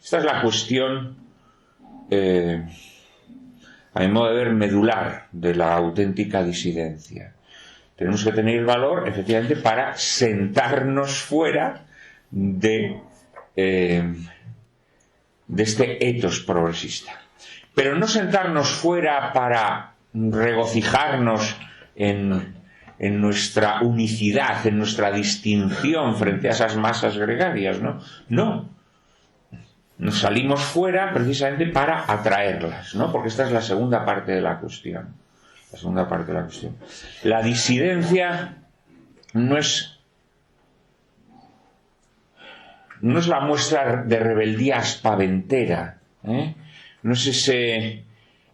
Esta es la cuestión, a mi modo de ver, medular de la auténtica disidencia. Tenemos que tener el valor, efectivamente, para sentarnos fuera de este etos progresista. Pero no sentarnos fuera para regocijarnos en nuestra unicidad, en nuestra distinción frente a esas masas gregarias, ¿no? No. Nos salimos fuera precisamente para atraerlas, ¿no? Porque esta es la segunda parte de la cuestión. La segunda parte de la cuestión. La disidencia no es la muestra de rebeldía espaventera, no es ese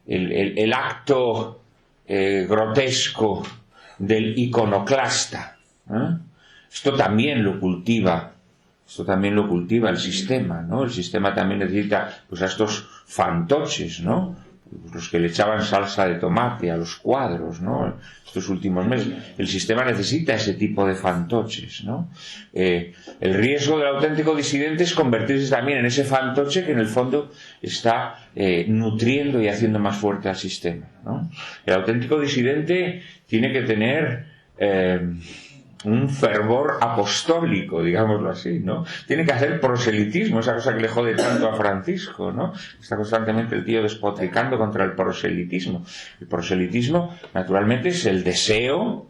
el acto grotesco del iconoclasta. Esto también lo cultiva el sistema, ¿no? El sistema también necesita, pues, a estos fantoches, ¿no? Los que le echaban salsa de tomate a los cuadros, ¿no? Estos últimos meses. El sistema necesita ese tipo de fantoches, ¿no? El riesgo del auténtico disidente es convertirse también en ese fantoche que en el fondo está nutriendo y haciendo más fuerte al sistema, ¿no? El auténtico disidente tiene que tener un fervor apostólico, digámoslo así, ¿no? Tiene que hacer proselitismo, esa cosa que le jode tanto a Francisco, ¿no? Está constantemente el tío despotricando contra el proselitismo. El proselitismo, naturalmente, es el deseo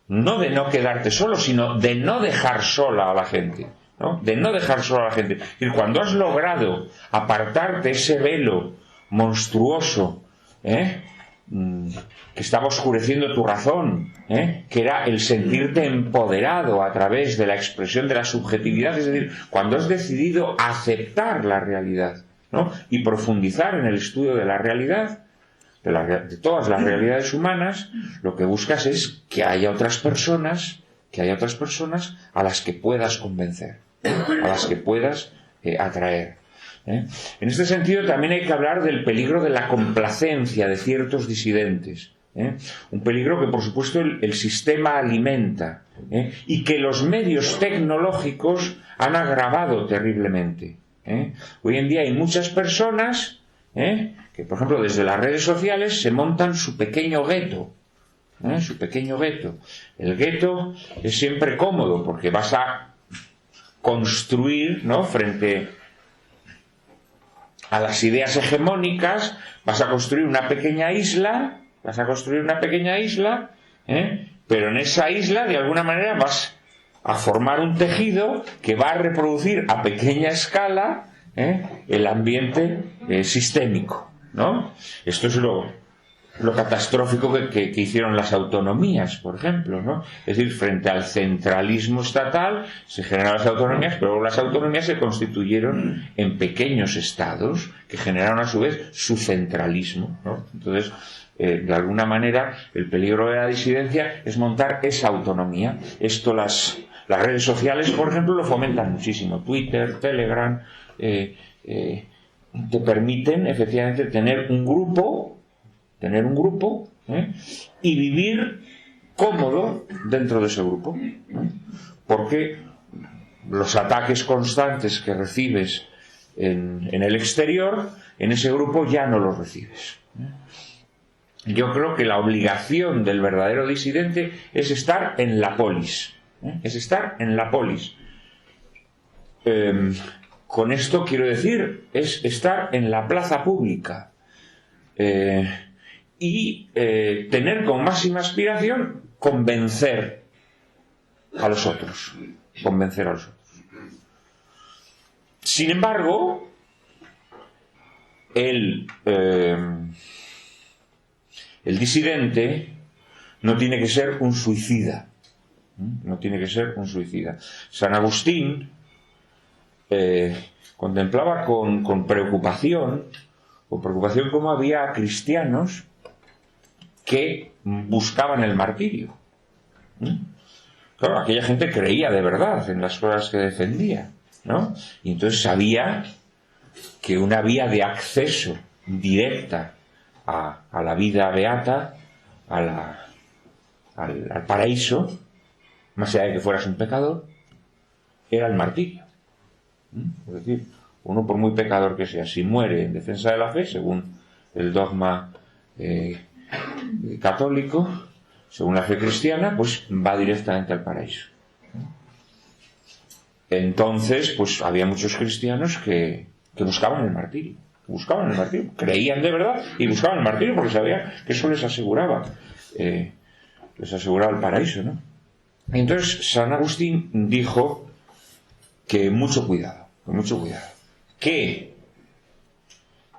no de no quedarte solo, sino de no dejar sola a la gente, ¿no? De no dejar sola a la gente. Es decir, cuando has logrado apartarte ese velo monstruoso, que estaba oscureciendo tu razón, que era el sentirte empoderado a través de la expresión de la subjetividad, es decir, cuando has decidido aceptar la realidad, ¿no? Y profundizar en el estudio de la realidad, de todas las realidades humanas, lo que buscas es que haya otras personas a las que puedas convencer, a las que puedas atraer. En este sentido también hay que hablar del peligro de la complacencia de ciertos disidentes, un peligro que por supuesto el sistema alimenta, y que los medios tecnológicos han agravado terriblemente. Hoy en día hay muchas personas que, por ejemplo, desde las redes sociales se montan su pequeño gueto. El gueto es siempre cómodo porque vas a construir, ¿no?, frente a las ideas hegemónicas, vas a construir una pequeña isla, pero en esa isla de alguna manera vas a formar un tejido que va a reproducir a pequeña escala el ambiente sistémico, ¿no? Esto es lo catastrófico que hicieron las autonomías, por ejemplo, ¿no? Es decir, frente al centralismo estatal se generaron las autonomías, pero las autonomías se constituyeron en pequeños estados que generaron a su vez su centralismo, ¿no? Entonces, de alguna manera, el peligro de la disidencia es montar esa autonomía. Esto las redes sociales, por ejemplo, lo fomentan muchísimo. Twitter, Telegram, te permiten efectivamente tener un grupo y vivir cómodo dentro de ese grupo, porque los ataques constantes que recibes en el exterior, en ese grupo ya no los recibes. Yo creo que la obligación del verdadero disidente es estar en la polis, con esto quiero decir, es estar en la plaza pública, y tener como máxima aspiración convencer a los otros. Sin embargo, el disidente no tiene que ser un suicida. San Agustín contemplaba con preocupación cómo había cristianos que buscaban el martirio. Claro, aquella gente creía de verdad en las cosas que defendía, ¿no? Y entonces sabía que una vía de acceso directa a la vida beata, al paraíso, más allá de que fueras un pecador, era el martirio. Es decir, uno por muy pecador que sea, si muere en defensa de la fe, según el dogma católico, según la fe cristiana, pues va directamente al paraíso. Entonces, pues había muchos cristianos que buscaban el martirio. Creían de verdad y buscaban el martirio porque sabían que eso les aseguraba el paraíso, ¿no? Y entonces San Agustín dijo que mucho cuidado, que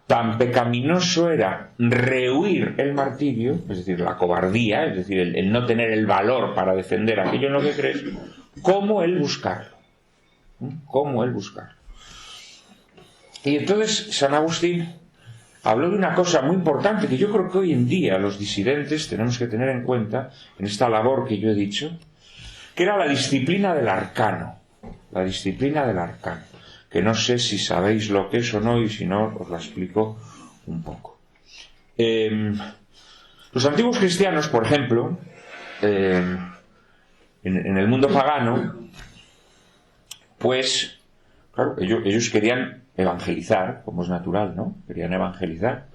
tan pecaminoso era rehuir el martirio, es decir, la cobardía, es decir, el no tener el valor para defender aquello en lo que crees, como el buscarlo. Y entonces San Agustín habló de una cosa muy importante que yo creo que hoy en día los disidentes tenemos que tener en cuenta en esta labor que yo he dicho, que era la disciplina del arcano. Que no sé si sabéis lo que es o no, y si no os la explico un poco. Los antiguos cristianos, por ejemplo, en el mundo pagano, pues, claro, ellos querían evangelizar, como es natural, ¿no? Querían evangelizar,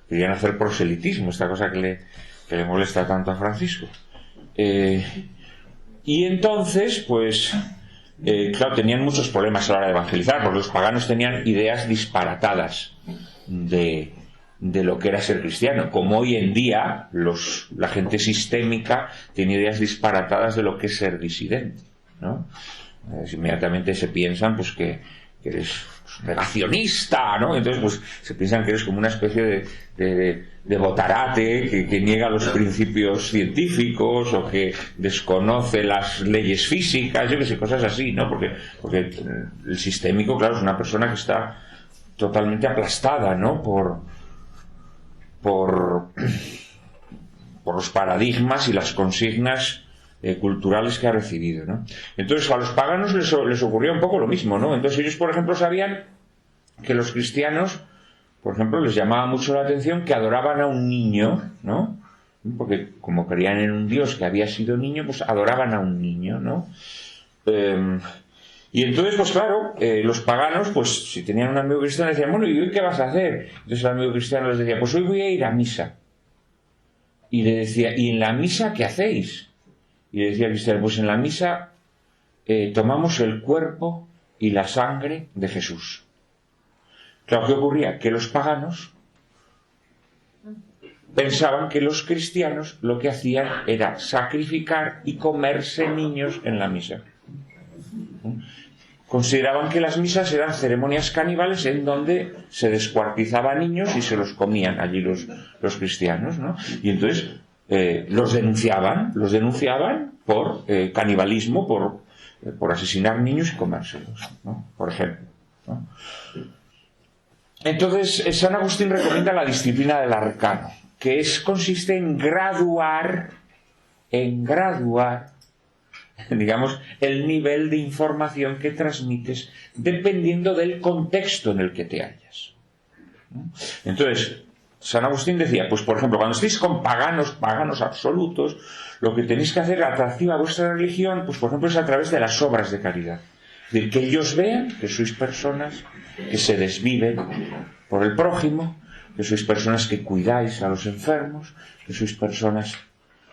querían hacer proselitismo, esta cosa que le molesta tanto a Francisco. Y entonces, pues, claro, tenían muchos problemas a la hora de evangelizar, porque los paganos tenían ideas disparatadas de lo que era ser cristiano, como hoy en día la gente sistémica tiene ideas disparatadas de lo que es ser disidente, ¿no? Inmediatamente se piensan pues que eres negacionista, ¿no? Entonces pues se piensan que eres como una especie de botarate que niega los principios científicos o que desconoce las leyes físicas, yo que sé, cosas así, ¿no? Porque el sistémico, claro, es una persona que está totalmente aplastada, ¿no? por los paradigmas y las consignas culturales que ha recibido, ¿no? Entonces a los paganos les ocurría un poco lo mismo, ¿no? Entonces ellos, por ejemplo, sabían que los cristianos, por ejemplo, les llamaba mucho la atención que adoraban a un niño, ¿no? Porque como creían en un Dios que había sido niño, pues adoraban a un niño, ¿no? Y entonces, pues claro, los paganos, pues si tenían un amigo cristiano, decían, bueno, ¿y hoy qué vas a hacer? Entonces el amigo cristiano les decía, pues hoy voy a ir a misa. Y le decía, ¿y en la misa qué hacéis? Y le decía al cristiano, pues en la misa tomamos el cuerpo y la sangre de Jesús. Claro, ¿qué ocurría? Que los paganos pensaban que los cristianos lo que hacían era sacrificar y comerse niños en la misa. Consideraban que las misas eran ceremonias caníbales en donde se descuartizaban niños y se los comían allí los cristianos, ¿no? Y entonces los denunciaban por canibalismo, por asesinar niños y comérselos, ¿no? Por ejemplo, ¿no? Entonces San Agustín recomienda la disciplina del arcano, que consiste en graduar, digamos, el nivel de información que transmites dependiendo del contexto en el que te hallas. Entonces, San Agustín decía, pues por ejemplo, cuando estéis con paganos absolutos, lo que tenéis que hacer atractiva a vuestra religión, pues por ejemplo, es a través de las obras de caridad. Es decir, que ellos vean que sois personas que se desviven por el prójimo, que sois personas que cuidáis a los enfermos, que sois personas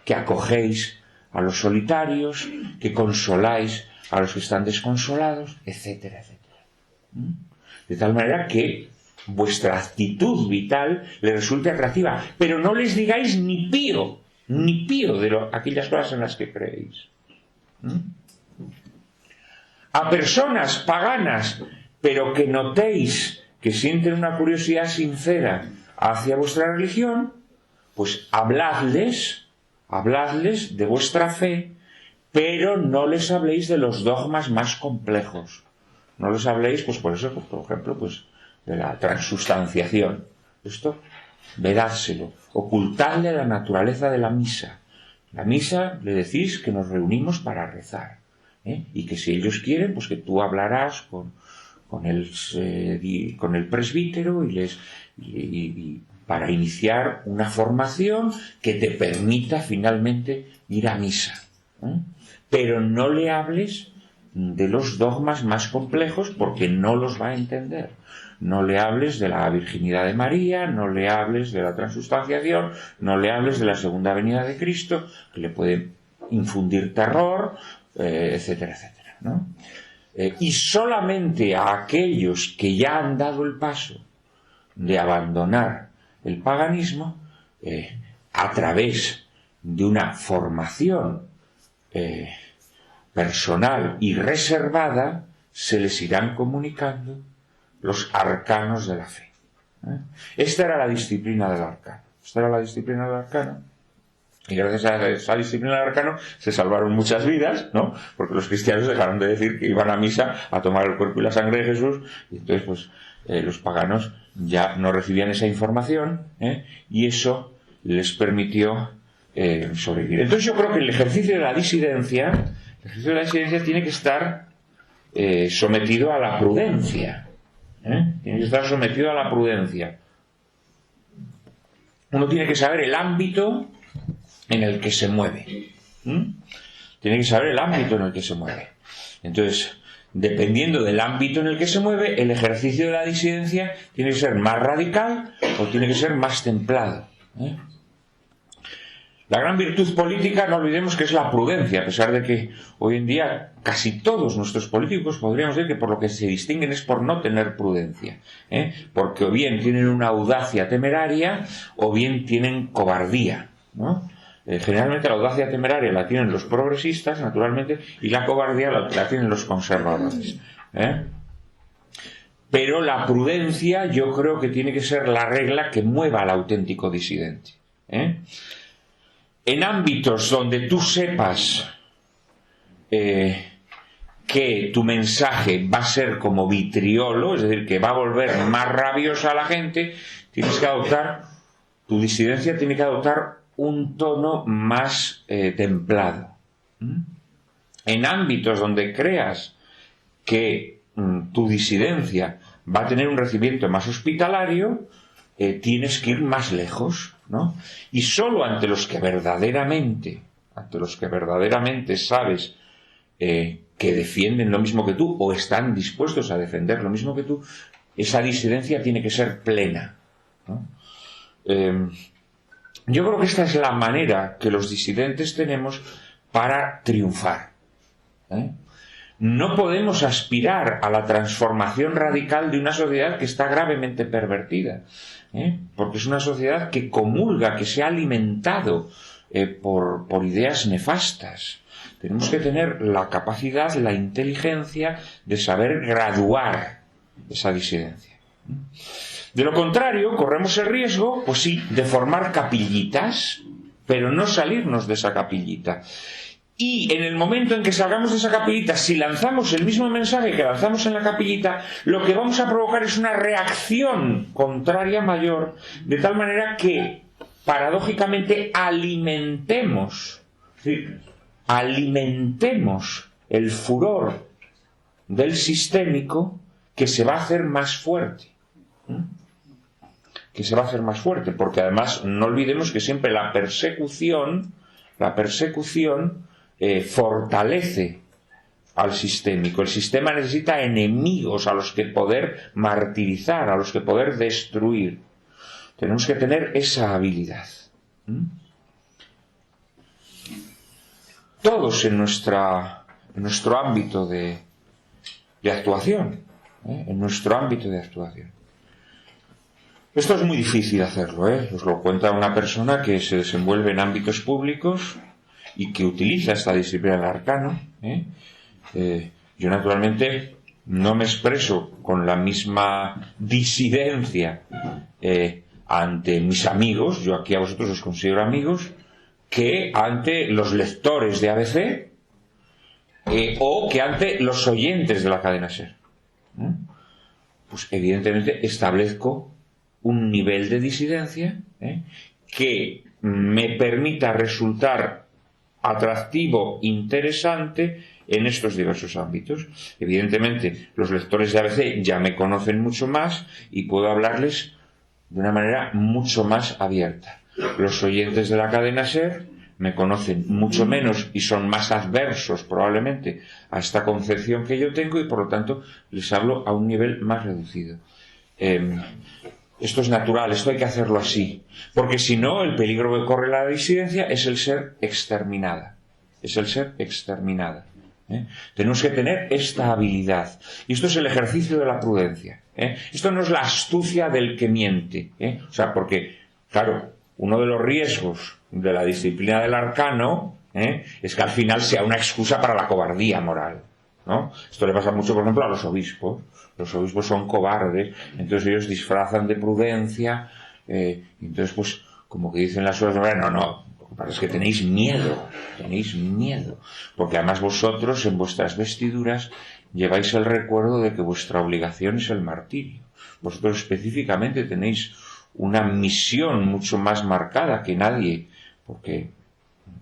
que acogéis a los solitarios, que consoláis a los que están desconsolados, etcétera, etcétera. De tal manera que vuestra actitud vital le resulte atractiva, pero no les digáis ni pío de aquellas cosas en las que creéis. A personas paganas, pero que notéis que sienten una curiosidad sincera hacia vuestra religión, pues habladles de vuestra fe, pero no les habléis de los dogmas más complejos. No les habléis, pues por eso, por ejemplo, pues de la transustanciación. Esto, vedádselo, ocultadle la naturaleza de la misa. La misa, le decís que nos reunimos para rezar, y que si ellos quieren, pues que tú hablarás con el presbítero y para iniciar una formación que te permita finalmente ir a misa. Pero no le hables de los dogmas más complejos porque no los va a entender. No le hables de la virginidad de María, no le hables de la transustanciación, no le hables de la segunda venida de Cristo, que le puede infundir terror, etcétera, etcétera, ¿no? Y solamente a aquellos que ya han dado el paso de abandonar el paganismo, a través de una formación personal y reservada, se les irán comunicando los arcanos de la fe. Esta era la disciplina del arcano. Y gracias a esa disciplina del arcano se salvaron muchas vidas, ¿no? Porque los cristianos dejaron de decir que iban a misa a tomar el cuerpo y la sangre de Jesús, y entonces pues los paganos ya no recibían esa información, y eso les permitió sobrevivir. Entonces yo creo que el ejercicio de la disidencia tiene que estar sometido a la prudencia. Tiene que estar sometido a la prudencia. Uno tiene que saber el ámbito en el que se mueve. Tiene que saber el ámbito en el que se mueve. Entonces, dependiendo del ámbito en el que se mueve, el ejercicio de la disidencia tiene que ser más radical o tiene que ser más templado. La gran virtud política, no olvidemos que es la prudencia, a pesar de que hoy en día casi todos nuestros políticos podríamos decir que por lo que se distinguen es por no tener prudencia, porque o bien tienen una audacia temeraria o bien tienen cobardía, ¿no? Generalmente la audacia temeraria la tienen los progresistas, naturalmente, y la cobardía la tienen los conservadores. Pero la prudencia yo creo que tiene que ser la regla que mueva al auténtico disidente. En ámbitos donde tú sepas que tu mensaje va a ser como vitriolo, es decir, que va a volver más rabiosa a la gente, tu disidencia tiene que adoptar un tono más templado. En ámbitos donde creas que tu disidencia va a tener un recibimiento más hospitalario, tienes que ir más lejos, ¿no? Y solo ante los que verdaderamente sabes que defienden lo mismo que tú o están dispuestos a defender lo mismo que tú, esa disidencia tiene que ser plena, ¿no? Yo creo que esta es la manera que los disidentes tenemos para triunfar. No podemos aspirar a la transformación radical de una sociedad que está gravemente pervertida, porque es una sociedad que comulga, que se ha alimentado por ideas nefastas. Tenemos que tener la capacidad, la inteligencia de saber graduar esa disidencia. De lo contrario, corremos el riesgo, pues sí, de formar capillitas, pero no salirnos de esa capillita. Y en el momento en que salgamos de esa capillita, si lanzamos el mismo mensaje que lanzamos en la capillita, lo que vamos a provocar es una reacción contraria mayor, de tal manera que, paradójicamente, alimentemos el furor del sistémico, que se va a hacer más fuerte. Porque además no olvidemos que siempre la persecución fortalece al sistémico. El sistema necesita enemigos a los que poder martirizar, a los que poder destruir. Tenemos que tener esa habilidad. Todos en nuestro ámbito de actuación. En nuestro ámbito de actuación. Esto es muy difícil hacerlo, Os lo cuenta una persona que se desenvuelve en ámbitos públicos y que utiliza esta disciplina del arcano. Yo naturalmente no me expreso con la misma disidencia ante mis amigos, yo aquí a vosotros os considero amigos, que ante los lectores de ABC o que ante los oyentes de la cadena SER. Pues evidentemente establezco un nivel de disidencia que me permita resultar atractivo, interesante en estos diversos ámbitos. Evidentemente los lectores de ABC ya me conocen mucho más y puedo hablarles de una manera mucho más abierta. Los oyentes de la cadena SER me conocen mucho menos y son más adversos probablemente a esta concepción que yo tengo, y por lo tanto les hablo a un nivel más reducido. Esto es natural, esto hay que hacerlo así, porque si no, el peligro que corre la disidencia es el ser exterminada. Es el ser exterminada. Tenemos que tener esta habilidad. Y esto es el ejercicio de la prudencia. Esto no es la astucia del que miente. O sea, porque, claro, uno de los riesgos de la disciplina del arcano es que al final sea una excusa para la cobardía moral, ¿no? Esto le pasa mucho, por ejemplo, a los obispos. Los obispos son cobardes, entonces ellos disfrazan de prudencia, entonces pues como que dicen las cosas, no, lo que pasa es que tenéis miedo, porque además vosotros en vuestras vestiduras lleváis el recuerdo de que vuestra obligación es el martirio. Vosotros específicamente tenéis una misión mucho más marcada que nadie, porque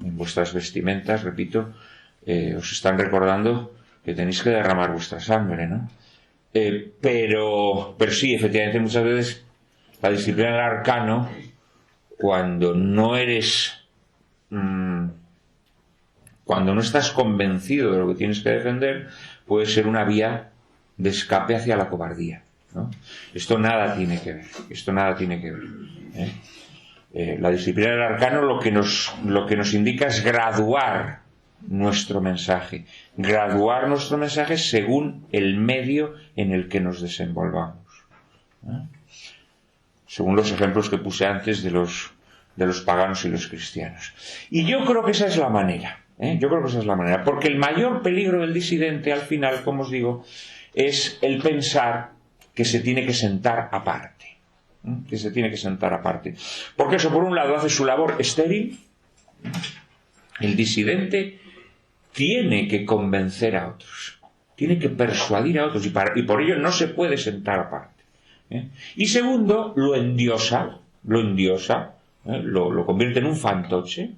en vuestras vestimentas, repito, os están recordando que tenéis que derramar vuestra sangre, ¿no? Pero sí, efectivamente, muchas veces la disciplina del arcano, cuando no estás convencido de lo que tienes que defender, puede ser una vía de escape hacia la cobardía, ¿no? Esto nada tiene que ver. La disciplina del arcano lo que nos indica es graduar nuestro mensaje según el medio en el que nos desenvolvamos, según los ejemplos que puse antes de los paganos y los cristianos. Y yo creo que esa es la manera, porque el mayor peligro del disidente al final, como os digo, es el pensar que se tiene que sentar aparte, porque eso por un lado hace su labor estéril. El disidente tiene que convencer a otros, tiene que persuadir a otros, y por ello no se puede sentar aparte. Y segundo, lo endiosa, lo convierte en un fantoche.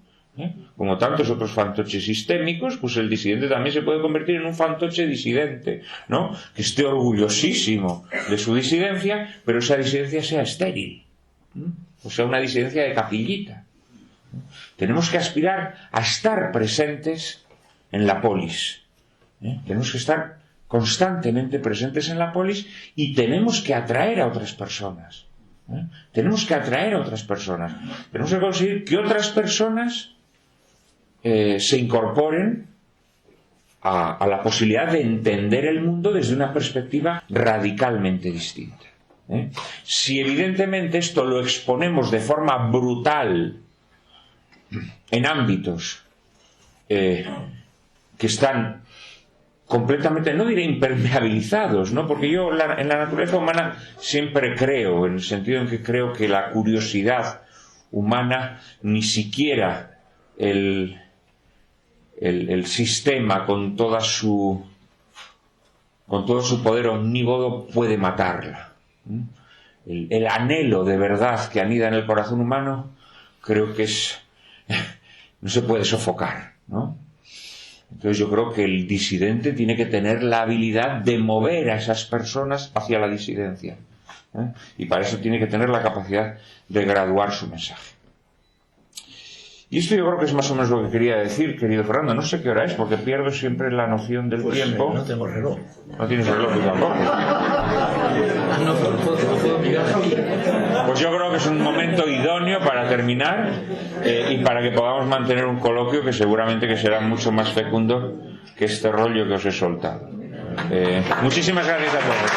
Como tantos otros fantoches sistémicos, pues el disidente también se puede convertir en un fantoche disidente, ¿no? Que esté orgullosísimo de su disidencia, pero esa disidencia sea estéril, o sea, una disidencia de capillita. Tenemos que aspirar a estar presentes en la polis. Tenemos que estar constantemente presentes en la polis, y tenemos que atraer a otras personas. Tenemos que conseguir que otras personas se incorporen a la posibilidad de entender el mundo desde una perspectiva radicalmente distinta. Si evidentemente esto lo exponemos de forma brutal en ámbitos que están completamente, no diré impermeabilizados, ¿no? Porque yo en la naturaleza humana siempre creo, en el sentido en que creo que la curiosidad humana, ni siquiera el sistema con todo su poder omnívodo puede matarla. El anhelo de verdad que anida en el corazón humano, creo que no se puede sofocar, ¿no? Entonces yo creo que el disidente tiene que tener la habilidad de mover a esas personas hacia la disidencia, y para eso tiene que tener la capacidad de graduar su mensaje. Y esto yo creo que es más o menos lo que quería decir, querido Fernando. No sé qué hora es, porque pierdo siempre la noción del tiempo. No tengo reloj. No tienes reloj tú tampoco. No puedo mirar aquí. Pues yo creo que es un momento idóneo para terminar, y para que podamos mantener un coloquio que seguramente que será mucho más fecundo que este rollo que os he soltado. Muchísimas gracias a todos.